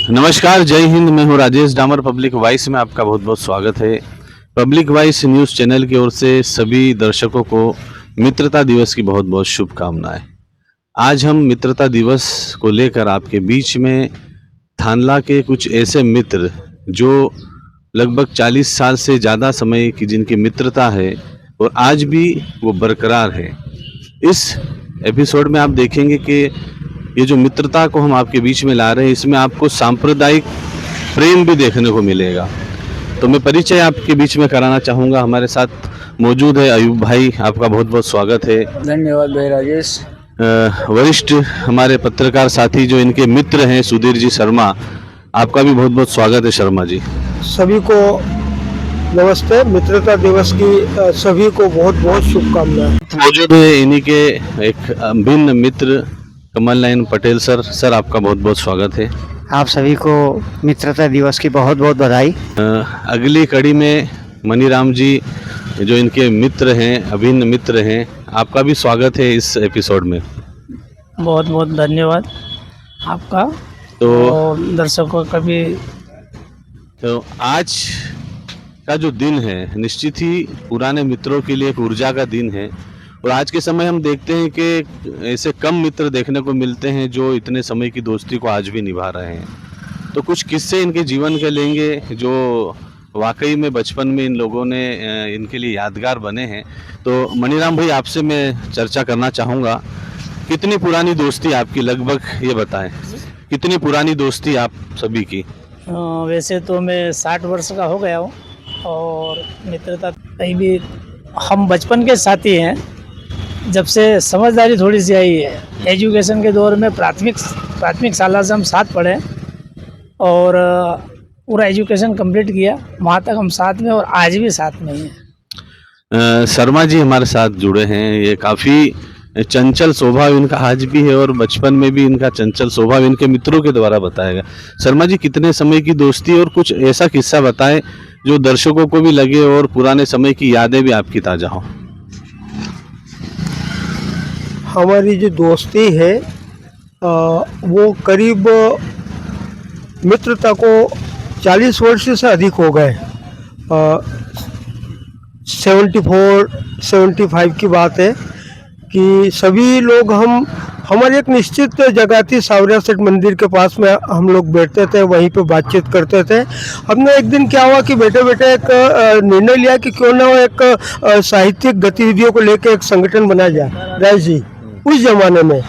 नमस्कार, जय हिंद। मैं हूं राजेश डामर। पब्लिक वॉइस में आपका बहुत बहुत स्वागत है। पब्लिक वॉइस न्यूज़ चैनल की ओर से सभी दर्शकों को मित्रता दिवस की बहुत बहुत शुभकामनाएं। आज हम मित्रता दिवस को लेकर आपके बीच में थानला के कुछ ऐसे मित्र जो लगभग 40 साल से ज़्यादा समय की जिनकी मित्रता है और आज भी वो बरकरार है। इस एपिसोड में आप देखेंगे कि ये जो मित्रता को हम आपके बीच में ला रहे हैं, इसमें आपको सांप्रदायिक प्रेम भी देखने को मिलेगा। तो मैं परिचय आपके बीच में कराना चाहूँगा। हमारे साथ मौजूद है अयूब भाई, आपका बहुत बहुत स्वागत है। धन्यवाद भाई राजेश। वरिष्ठ हमारे पत्रकार साथी जो इनके मित्र हैं सुधीर जी शर्मा, आपका भी बहुत बहुत स्वागत है शर्मा जी। सभी को नमस्ते। मित्रता दिवस की सभी को बहुत बहुत शुभकामनाएं। मौजूद है इन्हीं के एक भिन्न मित्र कमल नयन पटेल सर। सर, आपका बहुत बहुत स्वागत है। आप सभी को मित्रता दिवस की बहुत बहुत बधाई। अगली कड़ी में मनीराम जी जो इनके मित्र हैं, अभिन्न मित्र हैं, आपका भी स्वागत है इस एपिसोड में। बहुत बहुत धन्यवाद आपका तो और दर्शकों का भी। तो आज का जो दिन है निश्चित ही पुराने मित्रों के लिए एक ऊर्जा का दिन है। और आज के समय हम देखते हैं कि ऐसे कम मित्र देखने को मिलते हैं जो इतने समय की दोस्ती को आज भी निभा रहे हैं। तो कुछ किस्से इनके जीवन के लेंगे जो वाकई में बचपन में इन लोगों ने इनके लिए यादगार बने हैं। तो मनीराम भाई, आपसे मैं चर्चा करना चाहूँगा, कितनी पुरानी दोस्ती आपकी, लगभग ये बताएं, कितनी पुरानी दोस्ती आप सभी की? वैसे तो मैं 60 वर्ष का हो गया हूँ और मित्रता कहीं भी हम बचपन के साथी हैं। जब से समझदारी थोड़ी सी आई है, एजुकेशन के दौर में प्राथमिक शाला से हम साथ पढ़े और पूरा एजुकेशन कंप्लीट किया, वहाँ तक हम साथ में और आज भी साथ में हैं। शर्मा जी हमारे साथ जुड़े हैं। ये काफ़ी चंचल स्वभाव इनका आज भी है और बचपन में भी इनका चंचल स्वभाव इनके मित्रों के द्वारा बताया गया। शर्मा जी, कितने समय की दोस्ती और कुछ ऐसा किस्सा बताएं जो दर्शकों को भी लगे और पुराने समय की यादें भी आपकी ताज़ा हो। हमारी जो दोस्ती है वो करीब मित्रता को 40 वर्ष से अधिक हो गए। 74-75 की बात है कि सभी लोग हमारी एक निश्चित जगह थी, सावरिया सेठ मंदिर के पास में हम लोग बैठते थे, वहीं पे बातचीत करते थे। हमने एक दिन क्या हुआ कि बैठे बैठे एक निर्णय लिया कि क्यों ना एक साहित्यिक गतिविधियों को लेकर एक संगठन बनाया जाए। राय जी, उस जमाने में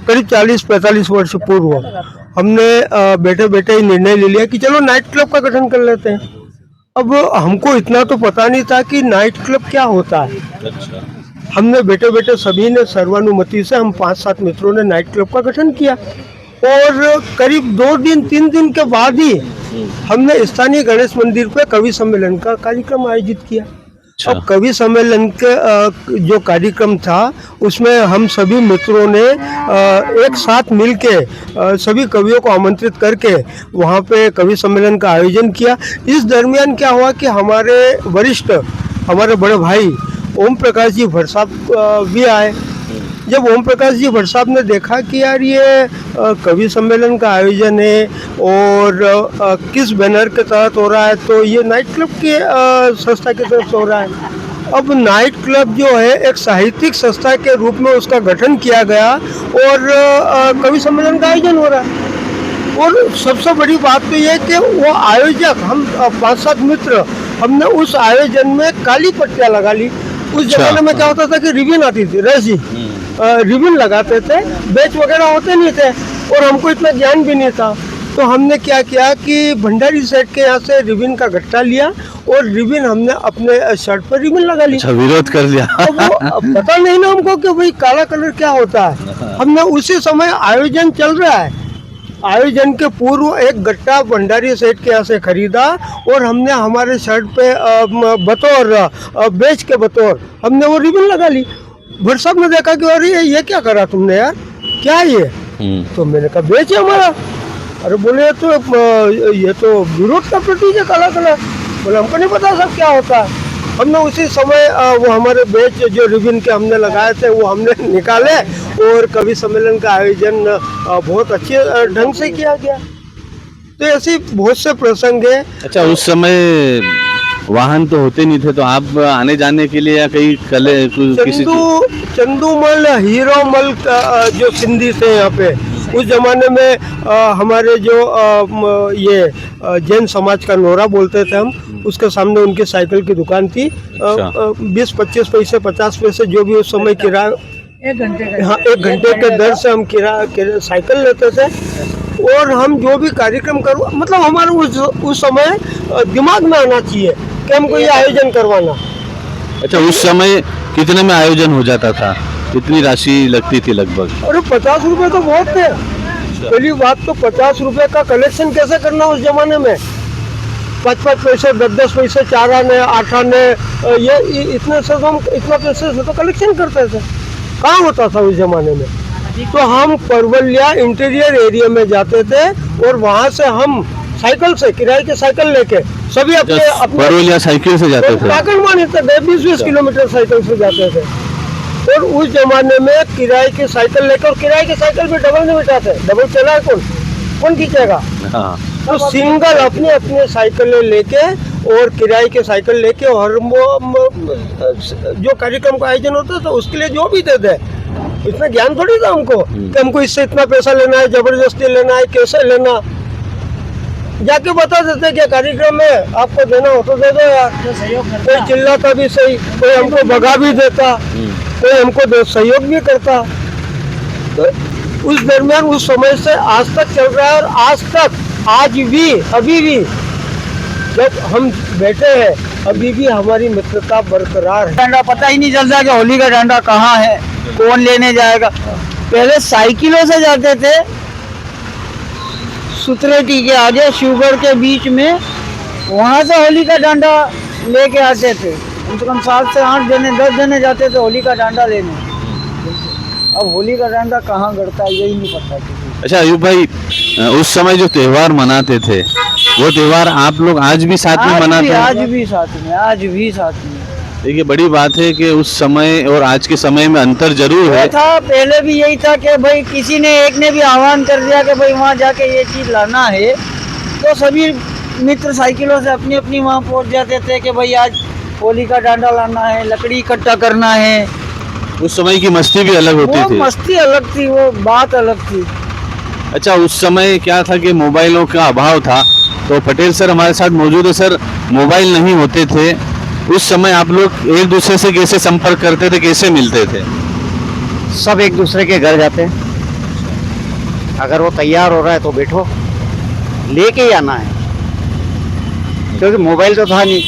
करीब 40-45 वर्ष पूर्व हमने बैठे बैठे ही निर्णय ले लिया कि चलो नाइट क्लब का गठन कर लेते हैं। अब हमको इतना तो पता नहीं था कि नाइट क्लब क्या होता है। अच्छा। हमने बैठे बैठे सभी ने सर्वानुमति से हम 5-7 मित्रों ने नाइट क्लब का गठन किया और करीब 2-3 दिन के बाद ही हमने स्थानीय गणेश मंदिर पे कवि सम्मेलन का कार्यक्रम आयोजित किया। अब कवि सम्मेलन के जो कार्यक्रम था उसमें हम सभी मित्रों ने एक साथ मिलके सभी कवियों को आमंत्रित करके वहाँ पे कवि सम्मेलन का आयोजन किया। इस दरमियान क्या हुआ कि हमारे वरिष्ठ, हमारे बड़े भाई ओम प्रकाश जी भट्ट साहब भी आए। जब ओम प्रकाश जी भट्ट साहब ने देखा कि यार ये कवि सम्मेलन का आयोजन है और किस बैनर के तहत हो रहा है, तो ये नाइट क्लब की संस्था की तरफ से हो रहा है। अब नाइट क्लब जो है एक साहित्यिक संस्था के रूप में उसका गठन किया गया और कवि सम्मेलन का आयोजन हो रहा है। और सबसे बड़ी बात तो ये कि वो आयोजक, हम 5-7 मित्र, हमने उस आयोजन में काली पट्टियाँ लगा ली। उस जमाने में क्या होता था कि रिबन आती थी, रेस जी, रिबन लगाते थे, बैच वगैरह होते नहीं थे और हमको इतना ज्ञान भी नहीं था। तो हमने क्या किया कि भंडारी सेठ के यहाँ से रिबन का गट्टा लिया और रिबन हमने अपने शर्ट पर रिबन लगा ली। अच्छा, विरोध कर लिया। तो वो पता नहीं ना हमको कि भाई काला कलर क्या होता है। हमने उसी समय आयोजन चल रहा है, आयोजन के पूर्व एक गट्टा भंडारी सेठ के यहाँ से खरीदा और हमने हमारे शर्ट पे बतौर बेच के बतौर हमने वो रिबन लगा ली। भट्ट साहब ने देखा कि अरे ये क्या करा तुमने यार, क्या है ये? तो मैंने कहा बेच है हमारा। अरे बोले ये तो विरोध का प्रतीक है काला कलर। बोले हमको नहीं पता सब क्या होता है। हमने उसी समय वो हमारे बेच जो रिबन के हमने लगाए थे वो हमने निकाले और कवि सम्मेलन का आयोजन बहुत अच्छे ढंग से किया गया। तो ऐसे बहुत से प्रसंग है। अच्छा, उस समय वाहन तो होते नहीं थे, तो आप आने जाने के लिए या कहीं किसी चंदूमल हीरोमल जो सिंधी थे यहाँ पे, उस जमाने में हमारे जो ये जैन समाज का नोरा बोलते थे हम, उसके सामने उनकी साइकिल की दुकान थी। 20-25 पैसे 50 पैसे जो भी उस समय किराया, 1 घंटे के दर से हम किराया साइकिल लेते थे। और हम जो भी कार्यक्रम मतलब हमारे उस समय दिमाग में आना चाहिए कि हमको ये आयोजन करवाना। अच्छा, उस समय कितने में आयोजन हो जाता था, कितनी राशि लगती थी लगभग? अरे 50 रुपए तो बहुत थे। पहली बात तो 50 रुपए का कलेक्शन कैसे करना उस जमाने में, 5-5 पैसे 10-10 पैसे 4 आने 8 आने, ये इतने से हम इतना पैसे से तो कलेक्शन करते थे। कहाँ होता था उस जमाने में? तो हम परवलिया इंटीरियर एरिया में जाते थे और वहाँ से हम साइकिल से किराए की साइकिल लेके सभी अपने परवलिया साइकिल से जाते थे? पाकड़ माने थे, 20-20 किलोमीटर साइकिल से जाते थे। और उस जमाने में किराए की साइकिल लेकर, और किराए की साइकिल भी डबल नहीं बिठाते, डबल चला है कौन खींचेगा? हाँ। तो सिंगल अपने अपने साइकिल लेके और किराए के साइकिल लेके, और जो कार्यक्रम का आयोजन होता था उसके लिए जो भी देते, इतना ज्ञान थोड़ी था हमको कि हमको इससे इतना पैसा लेना है, जबरदस्ती लेना है, कैसे लेना। जाके बता देते कि कार्यक्रम में आपको देना हो तो दे दो यार। कोई चिल्लाता भी सही, कोई हमको भगा भी देता, कोई हमको सहयोग भी करता। तो उस दरमियान उस समय से आज तक चल रहा है, और आज तक आज भी अभी भी जब हम बैठे हैं अभी भी हमारी मित्रता बरकरार है। डंडा पता ही नहीं चलता कि होली का डंडा कहाँ है, कौन लेने जाएगा। पहले साइकिलों से जाते थे सुतरेटी के आगे शुगर के बीच में, वहाँ से होली का डंडा लेके आते थे। कम से कम 7 से 8 जने 10 जने जाते थे होली का डंडा लेने। अब होली का डंडा कहाँ गड़ता है यही नहीं पता किसी। अच्छा अयूब भाई, उस समय जो त्योहार मनाते थे वो त्योहार आप लोग आज भी साथ में मनाते हैं? आज भी साथ में। देखिए, बड़ी बात है कि उस समय और आज के समय में अंतर जरूर है। था पहले भी यही था कि भाई किसी ने एक ने भी आह्वान कर दिया कि भाई वहाँ जाके ये चीज़ लाना है, तो सभी मित्र साइकिलों से अपनी अपनी वहाँ पहुँच जाते थे कि भाई आज होली का डांडा लाना है, लकड़ी इकट्ठा करना है। उस समय की मस्ती भी अलग होती थी। मस्ती अलग थी, वो बात अलग थी। अच्छा, उस समय क्या था कि मोबाइलों का अभाव था, तो पटेल सर हमारे साथ मौजूद है। सर, मोबाइल नहीं होते थे उस समय, आप लोग एक दूसरे से कैसे संपर्क करते थे, कैसे मिलते थे? सब एक दूसरे के घर जाते, अगर वो तैयार हो रहा है तो बैठो, लेके ही आना है, क्योंकि मोबाइल तो था नहीं,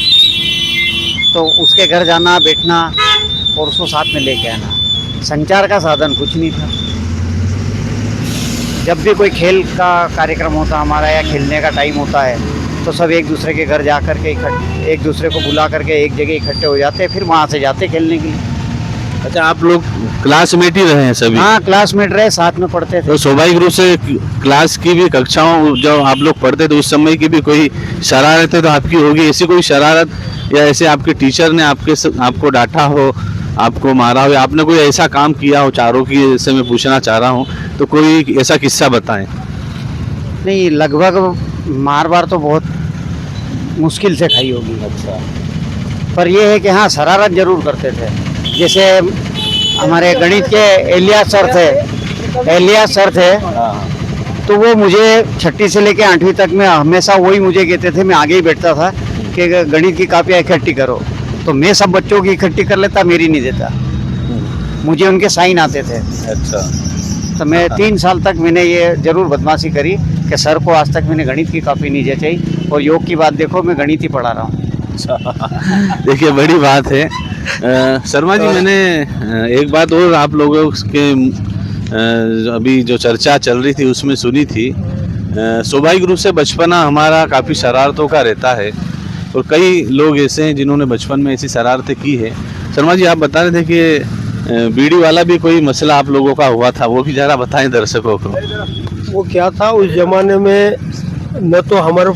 तो उसके घर जाना, बैठना और उसको साथ में लेके आना। संचार का साधन कुछ नहीं था। जब भी कोई खेल का कार्यक्रम होता हमारा या खेलने का टाइम होता है, तो सब एक दूसरे के घर जा करके एक दूसरे को बुला करके एक जगह इकट्ठे हो जाते हैं, फिर वहाँ से जाते खेलने के लिए। अच्छा, आप लोग क्लासमेट ही रहे हैं सभी? हाँ, क्लासमेट रहे, साथ में पढ़ते थे। तो स्वाभाविक रूप से क्लास की भी कक्षाओं जब आप लोग पढ़ते थे उस समय की भी कोई शरारतें तो आपकी होगी। ऐसी कोई शरारत या ऐसे आपके टीचर ने आपको डांटा हो, आपको मारा हो, या आपने कोई ऐसा काम किया हो चारों की, जैसे मैं पूछना चाह रहा हूँ, तो कोई ऐसा किस्सा बताएं। नहीं, लगभग मार तो बहुत मुश्किल से खाई होगी। अच्छा। पर यह है कि हाँ, शरारत जरूर करते थे। जैसे हमारे गणित के एलियास सर थे, तो वो मुझे 6ठी से लेके 8वीं तक में हमेशा वही मुझे कहते थे, मैं आगे ही बैठता था कि गणित की कापियाँ इकट्ठी करो, तो मैं सब बच्चों की इकट्ठी कर लेता, मेरी नहीं देता, मुझे उनके साइन आते थे। अच्छा। तो मैं 3 साल तक मैंने ये जरूर बदमाशी करी कि सर को आज तक मैंने गणित की कापी नहीं जचाई, और योग की बात देखो, मैं गणित ही पढ़ा रहा हूँ। देखिए, बड़ी बात है। शर्मा जी, मैंने एक बात और आप लोगों के अभी जो चर्चा चल रही थी उसमें सुनी थी। स्वाभाविक रूप से बचपना हमारा काफ़ी शरारतों का रहता है, और कई लोग ऐसे हैं जिन्होंने बचपन में ऐसी शरारतें की है। शर्मा जी, आप बता रहे थे कि बीड़ी वाला भी कोई मसला आप लोगों का हुआ था, वो भी जरा बताएं दर्शकों को। वो क्या था, उस जमाने में न तो हमारे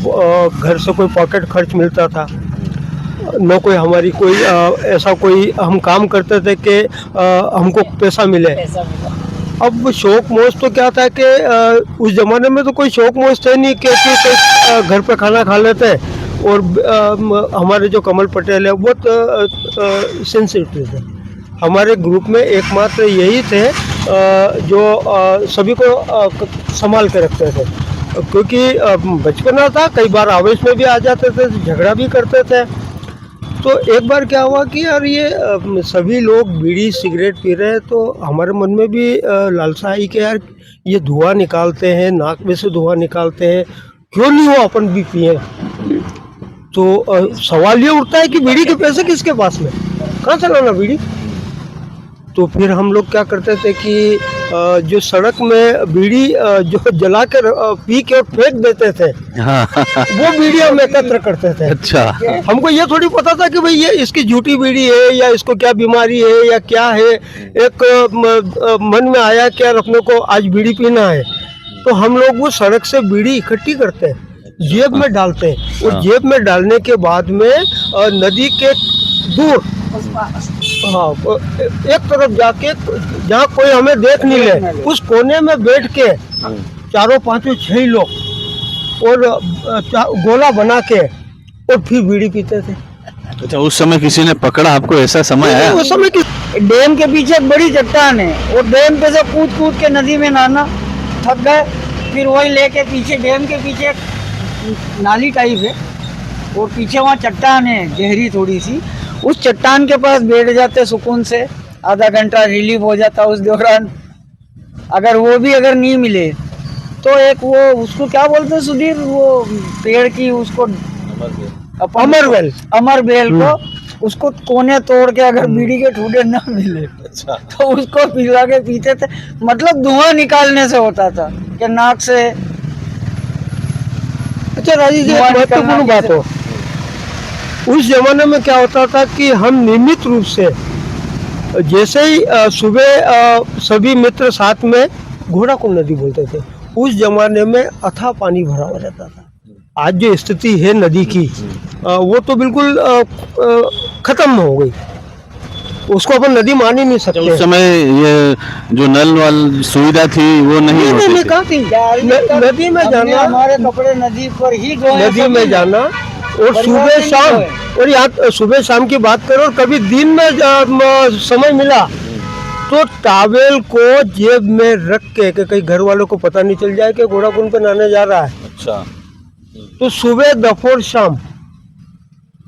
घर से कोई पॉकेट खर्च मिलता था, न कोई हमारी कोई ऐसा कोई हम काम करते थे कि हमको पैसा मिले। अब शौक मौज तो क्या था कि उस जमाने में तो कोई शौक मौज थे नहीं कि कोई घर पे खाना खा लेते हैं। और हमारे जो कमल पटेल है वो तो सेंसिटिव थे। हमारे ग्रुप में एकमात्र यही थे जो सभी को संभाल के रखते थे, क्योंकि बचपना था, कई बार आवेश में भी आ जाते थे, झगड़ा भी करते थे। तो एक बार क्या हुआ कि यार ये सभी लोग बीड़ी सिगरेट पी रहे हैं, तो हमारे मन में भी लालसा आई कि यार ये धुआं निकालते हैं, नाक में से धुआं निकालते हैं, क्यों नहीं हो अपन भी पिए। तो सवाल ये उठता है कि बीड़ी के पैसे किसके पास में, कहाँ से लाना बीड़ी। तो फिर हम लोग क्या करते थे कि जो सड़क में बीड़ी जो जला कर पी के फेंक देते थे, हाँ वो बीड़ी हम एकत्र करते थे। अच्छा। हमको ये थोड़ी पता था कि भाई ये इसकी झूठी बीड़ी है या इसको क्या बीमारी है या क्या है। एक मन में आया कि यार अपने को आज बीड़ी पीना है, तो हम लोग वो सड़क से बीड़ी इकट्ठी करते हैं, जेब में डालते हैं, और जेब में डालने के बाद में नदी के दूर, हाँ, एक तरफ जाके जहाँ कोई हमें देख नहीं ले, उस कोने में बैठ के चारों पांचों 6 लोग और गोला बना के और फिर बीड़ी पीते थे। अच्छा, उस समय किसी ने पकड़ा आपको, ऐसा समय आया? उस समय की डैम के पीछे एक बड़ी चट्टान है, और डैम पे से कूद कूद के नदी में नहाना, थक गए, फिर वही लेके पीछे डैम के पीछे एक नाली टाइप है, और पीछे वहाँ चट्टान है गहरी थोड़ी सी, उस चट्टान के पास बैठ जाते सुकून से, आधा घंटा रिलीफ हो जाता उस दौरान। अगर वो भी अगर नहीं मिले तो एक वो उसको क्या बोलते हैं सुधीर, वो पेड़ की उसको अमरवेल, अमरवेल को, उसको कोने तोड़ के अगर बीड़ी के ठूडे ना मिले तो उसको पिला के पीते थे। मतलब धुआं निकालने से होता था कि नाक से। अच्छा राजीव जी, एक महत्वपूर्ण बात हो, उस जमाने में क्या होता था कि हम नियमित रूप से जैसे ही सुबह सभी मित्र साथ में घोड़ाकुंड नदी बोलते थे, उस जमाने में अथाह पानी भरा हुआ रहता था। आज जो स्थिति है नदी की, वो तो बिल्कुल खत्म हो गई, उसको अपन नदी मान ही नहीं सकते। उस समय ये जो नल वाल सुविधा थी वो नहीं होती थी। कहाँ थी? नदी में जाना, हमारे कपड़े नदी पर ही धोए, नदी में जाना, और सुबह शाम, और यहाँ सुबह शाम की बात करो, और कभी दिन में समय मिला तो टॉवेल को जेब में रख के कि कहीं घर वालों को पता नहीं चल जाए कि घोड़ाकुंड पे नहाने जा रहा है। अच्छा। तो सुबह दोपहर शाम,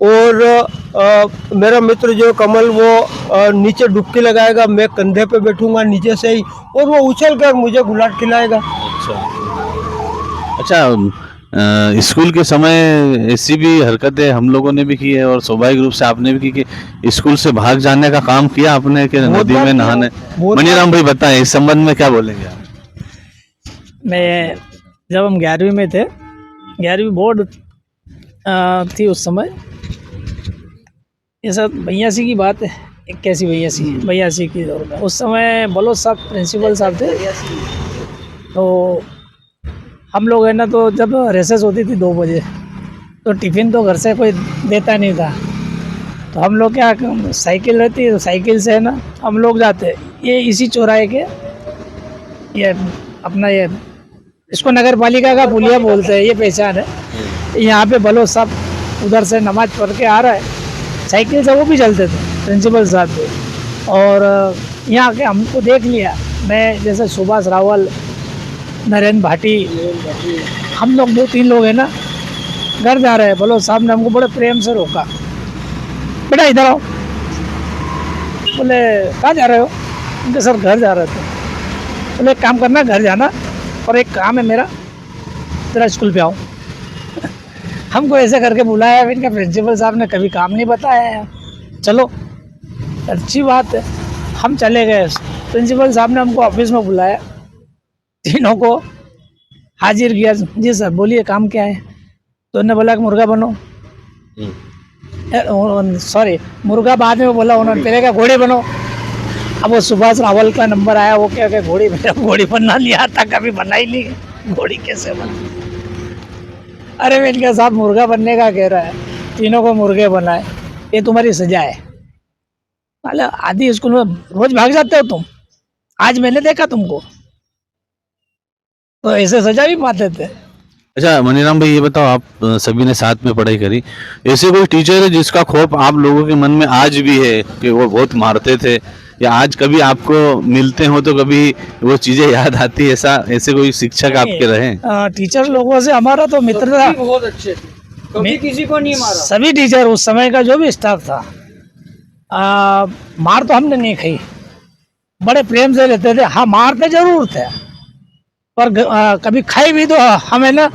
और मेरा मित्र जो कमल वो नीचे डुबकी लगाएगा, मैं कंधे पे बैठूंगा नीचे से ही, और वो उछल कर मुझे गुलाट खिलाएगा। अच्छा, स्कूल के समय ऐसी भी हरकतें हम लोगों ने भी की है, और स्वाभाविक रूप से आपने भी की कि स्कूल से भाग जाने का काम किया आपने कि नदी में नहाने। मनीराम भाई बताएं इस संबंध में क्या बोलेंगे आप? मैं जब हम 11वीं में थे, 11वीं बोर्ड थी उस समय, ये सब 82 की बात है, 81-82 की दौर में। उस समय बलोच साहब प्रिंसिपल साहब थे, तो हम लोग है ना, तो जब रेसेस होती थी 2 बजे, तो टिफ़िन तो घर से कोई देता नहीं था, तो हम लोग क्या, साइकिल रहती है तो साइकिल से है ना हम लोग जाते, ये इसी चौराहे के, ये अपना ये इसको नगर पालिका का पुलिया बोलते हैं, ये पहचान है। यहाँ पे बलोच साहब उधर से नमाज पढ़ के आ रहा है, साइकिल से वो भी चलते थे प्रिंसिपल साहब पे, और यहाँ के हमको देख लिया, मैं जैसे सुभाष रावल, नरेंद्र भाटी, हम लोग 2-3 लोग हैं ना, घर जा रहे हैं, बलोच साहब ने हमको बड़े प्रेम से रोका, बेटा इधर आओ। बोले कहाँ जा रहे हो? उनके सर घर जा रहे थे। बोले एक काम करना, घर जाना, और एक काम है मेरा, तेरा स्कूल पे आओ। हमको ऐसे करके बुलाया, इनका प्रिंसिपल साहब ने कभी काम नहीं बताया है, चलो अच्छी बात है। हम चले गए, प्रिंसिपल साहब ने हमको ऑफिस में बुलाया, तीनों को हाजिर किया। जी सर बोलिए काम क्या है? तो उन्होंने बोला कि मुर्गा बनो, सॉरी मुर्गा बाद में बोला उन्होंने, पहले क्या घोड़ी बनो। अब वो सुभाष रावल का नंबर आया, वो क्या क्या घोड़ी, मेरा घोड़ी बनना नहीं आता, कभी बना ही नहीं, घोड़ी कैसे बना। अरे मैं इनके साथ मुर्गा बनने का कह रहा है, तीनों को मुर्गे बनाए, ये तुम्हारी सजा है। मतलब आधी स्कूल में रोज भाग जाते हो तुम, आज मैंने देखा तुमको, तो ऐसे सजा भी पाते थे। अच्छा मनीराम भाई, ये बताओ, आप सभी ने साथ में पढ़ाई करी, ऐसे कोई टीचर है जिसका खौफ आप लोगों के मन में आज भी है कि वो बहुत मारते थे, या आज कभी आपको मिलते हो तो कभी वो चीजें याद आती है, ऐसा ऐसे कोई शिक्षक आपके रहे? टीचर लोगों से हमारा तो मित्रता बहुत अच्छे थे, कभी किसी को नहीं मारा। सभी टीचर उस समय का जो भी स्टाफ था, मार तो हमने नहीं खाई, बड़े प्रेम से रहते थे। हाँ मारते जरूर थे, पर कभी खाई भी तो हमें ना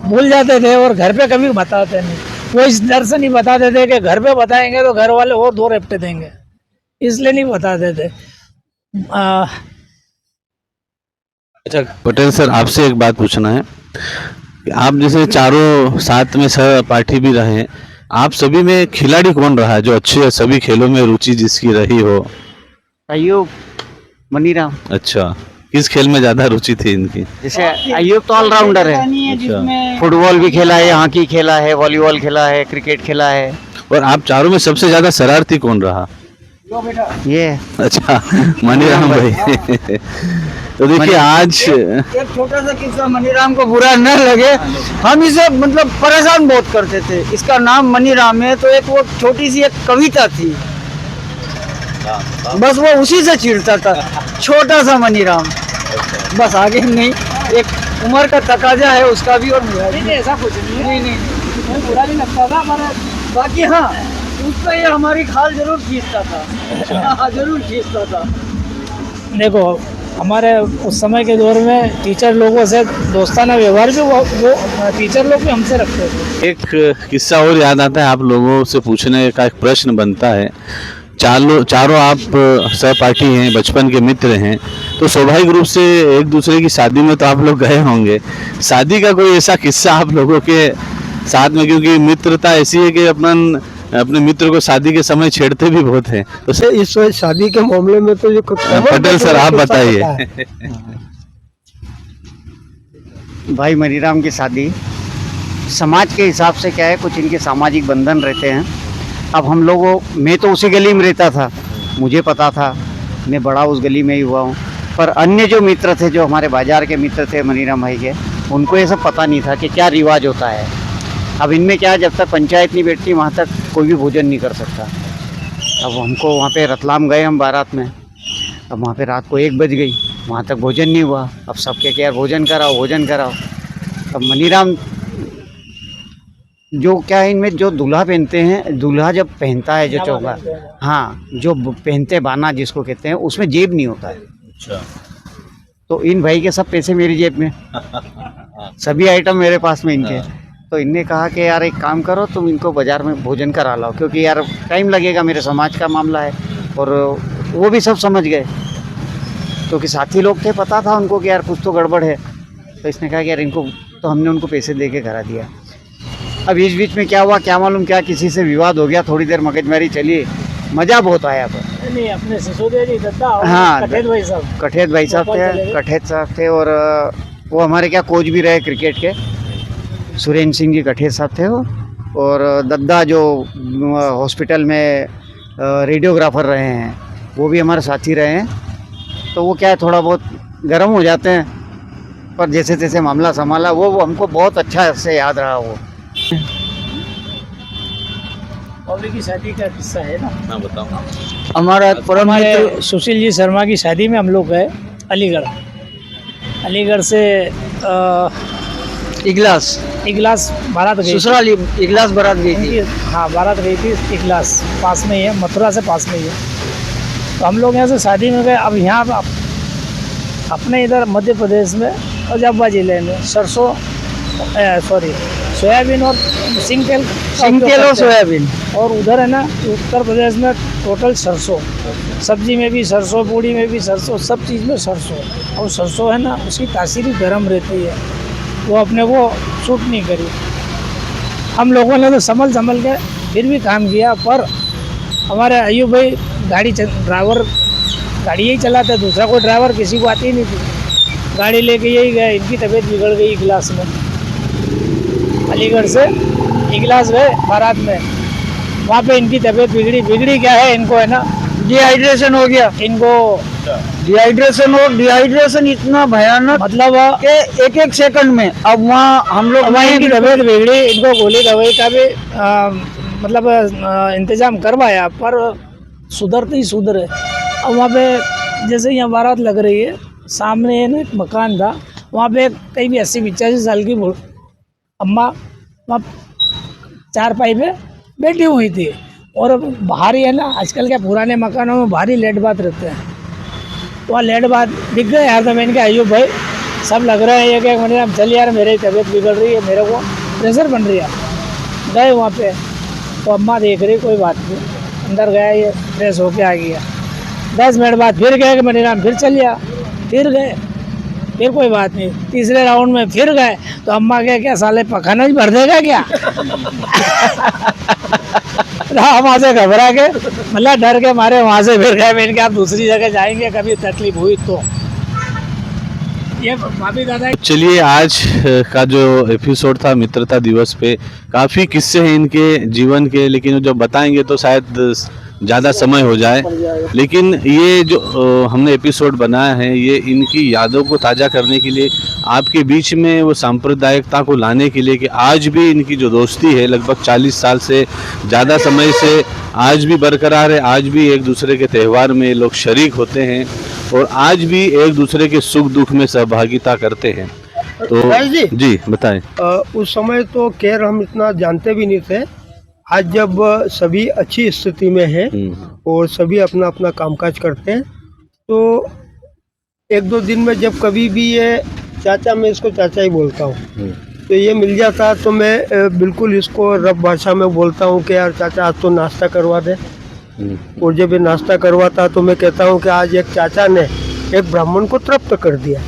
भूल जाते थे और घर पे कभी बताते नहीं। वो इस डर से नहीं बताते थे कि घर पे बताएंगे तो घर वाले और 2 रपटे देंगे, इसलिए नहीं बताते थे। अच्छा पटेल सर, आपसे एक बात पूछना है कि आप जैसे चारों साथ में सहपाठी भी रहे हैं, आप सभी में खिलाड़ी कौन रहा है जो अच्छे सभी खेलों में रुचि जिसकी रही हो? अयूब, मनीराम। अच्छा, किस खेल में ज्यादा रुचि थी इनकी? जैसे अयूब तो ऑलराउंडर है, अच्छा, फुटबॉल भी खेला है, हॉकी खेला है, वॉलीबॉल खेला है, क्रिकेट खेला है। और आप चारों में सबसे ज्यादा शरारती कौन रहा? ये अच्छा मनीराम भाई। तो देखिए आज एक छोटा सा किस्सा, मनीराम को बुरा न लगे, हम इसे मतलब परेशान बहुत करते थे। इसका नाम मनीराम है, तो एक वो छोटी सी एक कविता थी, बस वो उसी से चिढ़ता था, छोटा सा मनीराम, बस आगे नहीं। एक उम्र का तकाजा है उसका भी, और मेरा भी। ऐसा कुछ नहीं, नहीं बुरा नहीं लगता था हमारा। बाकी हाँ, उसका ये हमारी खाल जरूर खींचता था। हाँ, जरूर खींचता था। देखो हमारे उस समय के दौर में टीचर लोगों से दोस्ताना व्यवहार भी वो टीचर लोग भी हमसे रखते थे। एक किस्सा और याद आता है, आप लोगों से पूछने का एक प्रश्न बनता है। चारों आप सहपाठी हैं, बचपन के मित्र हैं, तो स्वाभाविक रूप से एक दूसरे की शादी में तो आप लोग गए होंगे। शादी का कोई ऐसा किस्सा आप लोगों के साथ में, क्योंकि मित्रता ऐसी है कि अपने मित्र को शादी के समय छेड़ते भी बहुत हैं, तो इस शादी के मामले में तो जो पटेल सर आप बताइए। भाई मनीराम की शादी समाज के हिसाब से क्या है, कुछ इनके सामाजिक बंधन रहते हैं। अब हम लोगों, मैं तो उसी गली में रहता था, मुझे पता था, मैं बड़ा उस गली में ही हुआ हूँ, पर अन्य जो मित्र थे, जो हमारे बाजार के मित्र थे मनीराम भाई के, उनको ये सब पता नहीं था कि क्या रिवाज होता है। अब इनमें क्या है, जब तक पंचायत नहीं बैठती वहाँ तक कोई भी भोजन नहीं कर सकता। अब हमको वहाँ पे रतलाम गए हम बारात में, अब वहाँ पे रात को 1 बज गई, वहाँ तक भोजन नहीं हुआ। अब सबके क्या, भोजन कराओ भोजन कराओ। अब मनीराम जो क्या है, इनमें जो दूल्हा पहनते हैं, दूल्हा जब पहनता है जो चौका, हाँ जो पहनते बाना जिसको कहते हैं, उसमें जेब नहीं होता है। अच्छा, तो इन भाई के सब पैसे मेरी जेब में, सभी आइटम मेरे पास में इनके। तो इनने कहा कि यार एक काम करो, तुम इनको बाजार में भोजन करा लाओ, क्योंकि यार टाइम लगेगा, मेरे समाज का मामला है। और वो भी सब समझ गए, क्योंकि साथी लोग थे, पता था उनको कि यार कुछ तो गड़बड़ है। तो इसने कहा कि यार इनको, तो हमने उनको पैसे दे के करा दिया। अब इस बीच में क्या हुआ क्या मालूम, क्या किसी से विवाद हो गया, थोड़ी देर मगजमारी चली, मज़ा बहुत आया। पर नहीं, अपने सिसोदिया जी दत्ता और हाँ, कठेत भाई साहब, कठेत भाई साहब थे, कठेत साहब थे, और वो हमारे क्या कोच भी रहे क्रिकेट के, सुरेंद्र सिंह जी कठेत साहब थे वो, और दद्दा जो हॉस्पिटल में रेडियोग्राफर रहे हैं, वो भी हमारे साथी रहे हैं। तो वो क्या है, थोड़ा बहुत गर्म हो जाते हैं, पर जैसे तैसे मामला संभाला। वो हमको बहुत अच्छा से याद रहा वो। पब्लिक की शादी का किस्सा है ना, मैं बताऊँ। हमारा परम हमारे मित्र सुशील जी शर्मा की शादी में हम लोग गए अलीगढ़ से इगलास बारात गई, ससुराल इगलास बारात गई थी। हाँ बारात गई थी इगलास, पास में ही है, मथुरा से पास में ही है। तो हम लोग यहाँ से शादी में गए। अब यहाँ अपने इधर मध्य प्रदेश में अजब्बा जिले में सरसों सोयाबीन और सिंगतेल और सोयाबीन, और उधर है ना उत्तर प्रदेश में टोटल सरसों, सब्जी में भी सरसों, पूड़ी में भी सरसों, सब चीज़ में सरसों। और सरसों है ना, उसकी तासीर गर्म रहती है, वो अपने को सूट नहीं करी। हम लोगों ने तो संभल के फिर भी काम किया, पर हमारे अयूब भाई ड्राइवर गाड़ी यही चलाते, दूसरा कोई ड्राइवर किसी को आती ही नहीं थी। गाड़ी लेके यही गए, इनकी तबीयत बिगड़ गई इगलास में, अलीगढ़ से इगलास गए बारात में, वहाँ पे इनकी तबीयत बिगड़ी क्या है, इनको है ना डिहाइड्रेशन हो गया, इनको डिहाइड्रेशन, और डिहाइड्रेशन इतना भयानक मतलब कि एक एक सेकंड में अब वहाँ हम लोग हमारी इनकी तबीयत बिगड़ी, इनको गोली दवाई का भी मतलब इंतजाम करवाया, पर सुधरते ही सुधरे। अब वहाँ पे जैसे यहाँ बारात लग रही है, सामने ना एक मकान था, वहाँ पे कहीं भी 80-85 साल की अम्मा वहाँ चारपाई पे बैठी हुई थी। और बाहर ही है ना, आजकल के पुराने मकानों में भारी लेट बात रहते हैं, वहाँ लेट बात दिख गए यार। तो मैंने कहा अयूब भाई सब लग रहा है, एक महीने अब चल यार, मेरी तबीयत बिगड़ रही है, मेरे को प्रेशर बन रही है। गए वहाँ पे तो अम्मा देख रही, कोई बात नहीं, अंदर गया, ये फ्रेश होके आ गया। 10 मिनट बाद फिर गए कि मेरे नाम फिर चल गया, फिर गए, फिर कोई बात नहीं। तीसरे राउंड में फिर गए तो अम्मा कहे क्या साले पखाना ही भर देगा क्या? हम वहाँ से घबरा के, मतलब डर के मारे वहाँ से फिर गए। मैंने कहा आप दूसरी जगह जाएंगे, कभी तकलीफ हुई तो। ये भाभी दादा चलिए, आज का जो एपिसोड था मित्रता दिवस पे, काफ़ी किस्से हैं इनके जीवन के, लेकिन जब बताएंगे तो शायद ज़्यादा समय हो जाए। लेकिन ये जो हमने एपिसोड बनाया है, ये इनकी यादों को ताज़ा करने के लिए, आपके बीच में वो सांप्रदायिकता को लाने के लिए कि आज भी इनकी जो दोस्ती है लगभग 40 साल से ज़्यादा समय से आज भी बरकरार है। आज भी एक दूसरे के त्यौहार में लोग शरीक होते हैं और आज भी एक दूसरे के सुख दुख में सहभागिता करते हैं। तो भाई जी बताएं। उस समय तो खैर हम इतना जानते भी नहीं थे। आज जब सभी अच्छी स्थिति में हैं और सभी अपना अपना कामकाज करते हैं, तो 1-2 दिन में जब कभी भी ये चाचा, मैं इसको चाचा ही बोलता हूँ, तो ये मिल जाता तो मैं बिल्कुल इसको रब भाषा में बोलता हूँ कि यार चाचा आज तो नाश्ता करवा दे। और जब ये नाश्ता करवाता तो मैं कहता हूँ कि आज एक चाचा ने एक ब्राह्मण को तृप्त कर दिया।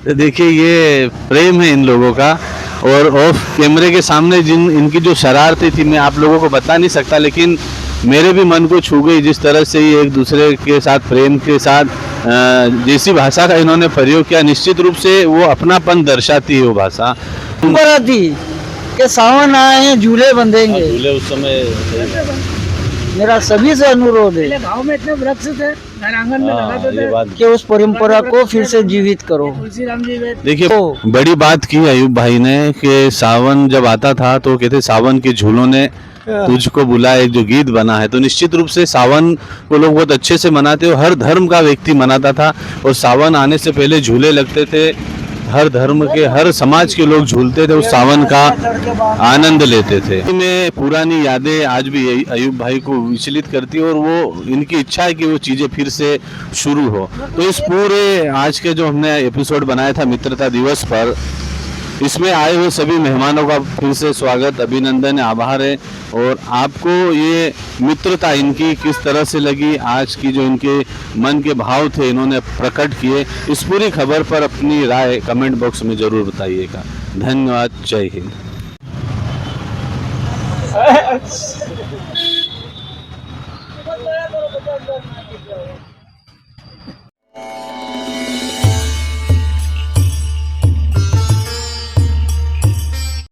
तो देखिए, ये प्रेम है इन लोगों का। और ऑफ कैमरे के सामने जिन इनकी जो शरारतें थी, मैं आप लोगों को बता नहीं सकता, लेकिन मेरे भी मन को छू गई। जिस तरह से ये एक दूसरे के साथ प्रेम के साथ जैसी भाषा का इन्होंने प्रयोग किया, निश्चित रूप से वो अपनापन दर्शाती है वो भाषा। थी कि सावन आए हैं झूले बंधेंगे। झूले उस समय मेरा सभी से अनुरोध है पहले गाँव में इतने वृक्ष थे, घर आंगन में लगाते ये थे। बात कि उस परंपरा को फिर से जीवित करो। तुलसी राम जी बैठ देखिए, बड़ी बात की अयूब भाई ने कि सावन जब आता था तो कहते सावन के झूलों ने तुझको बुला, एक जो गीत बना है। तो निश्चित रूप से सावन को लोग बहुत अच्छे से मनाते हो, हर धर्म का व्यक्ति मनाता था। और सावन आने से पहले झूले लगते थे, हर धर्म के, हर समाज के लोग झूलते थे, उस सावन का आनंद लेते थे। में पुरानी यादें आज भी अयूब भाई को विचलित करती है और वो इनकी इच्छा है कि वो चीज़ें फिर से शुरू हो। तो इस पूरे आज के जो हमने एपिसोड बनाया था मित्रता दिवस पर, इसमें आए हुए सभी मेहमानों का फिर से स्वागत, अभिनंदन, आभार है। और आपको ये मित्रता इनकी किस तरह से लगी, आज की जो इनके मन के भाव थे इन्होंने प्रकट किए, इस पूरी खबर पर अपनी राय कमेंट बॉक्स में ज़रूर बताइएगा। धन्यवाद, जय हिंद।